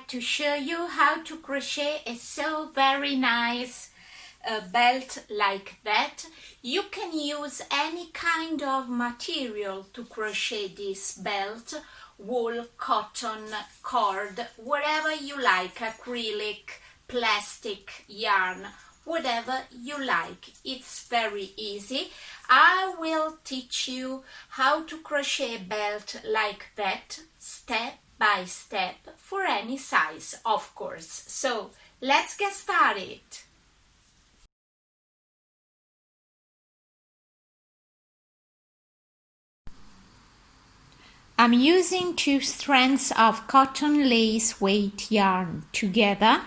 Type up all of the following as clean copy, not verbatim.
like to show you how to crochet a so very nice belt like that. You can use any kind of material to crochet this belt: wool, cotton, cord, whatever you like, acrylic, plastic, yarn, whatever you like. It's very easy. I will teach you how to crochet a belt like that, step by step, for any size, of course. So let's get started. I'm using 2 strands of cotton lace weight yarn together,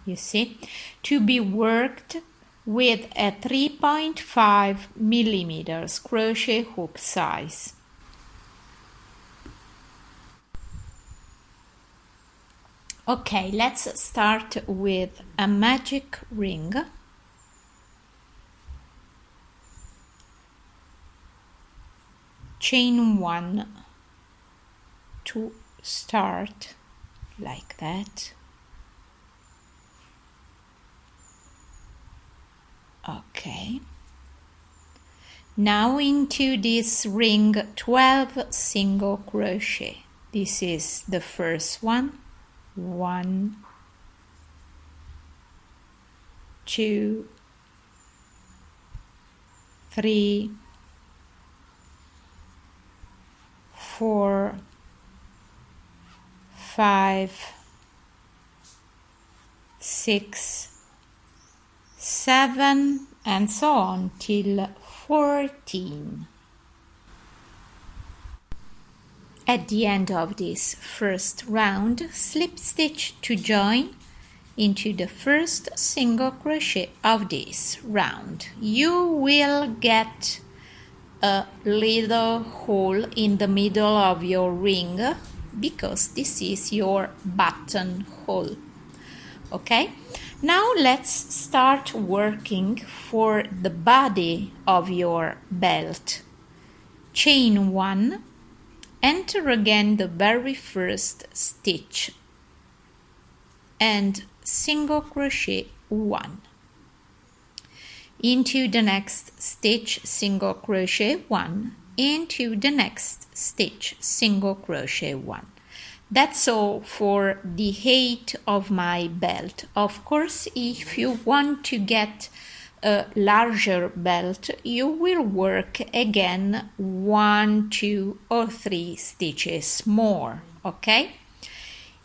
you see, to be worked with a 3.5 millimeters crochet hook size. Okay, let's start with a magic ring. Chain 1 to start, like that. Okay. Now into this ring 12 single crochet. This is the first one. 1, 2, 3, 4, 5, 6, 7, and so on till 14. At the end of this first round, slip stitch to join into the first single crochet of this round. You will get a little hole in the middle of your ring because this is your buttonhole. Okay, now let's start working for the body of your belt. Chain 1, enter again the very first stitch and single crochet 1. Into the next stitch, single crochet 1, into the next stitch, single crochet 1. That's all for the height of my belt. Of course, if you want to get a larger belt, you will work again 1, 2, or 3 stitches more, okay?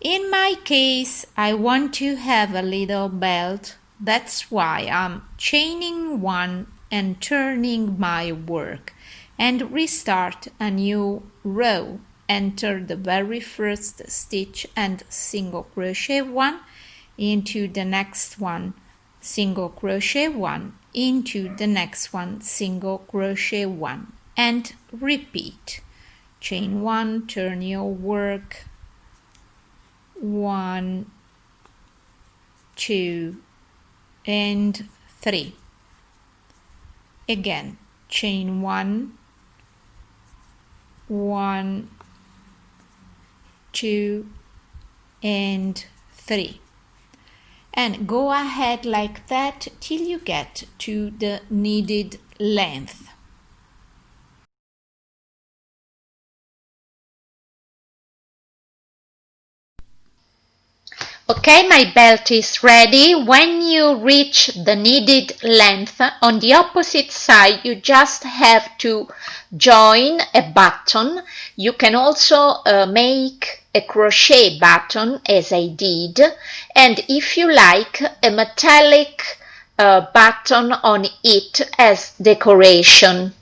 In my case, I want to have a little belt. That's why I'm chaining 1 and turning my work and restart a new row. Enter the very first stitch and single crochet 1, into the next one, single crochet 1, into the next one, single crochet 1, and repeat. Chain 1, turn your work, 1, 2, and 3. Again, chain 1, 1, 2, and 3. And go ahead like that till you get to the needed length. Okay, my belt is ready. When you reach the needed length, on the opposite side, you just have to join a button. You can also make a crochet button, as I did, and if you like, a metallic button on it as decoration.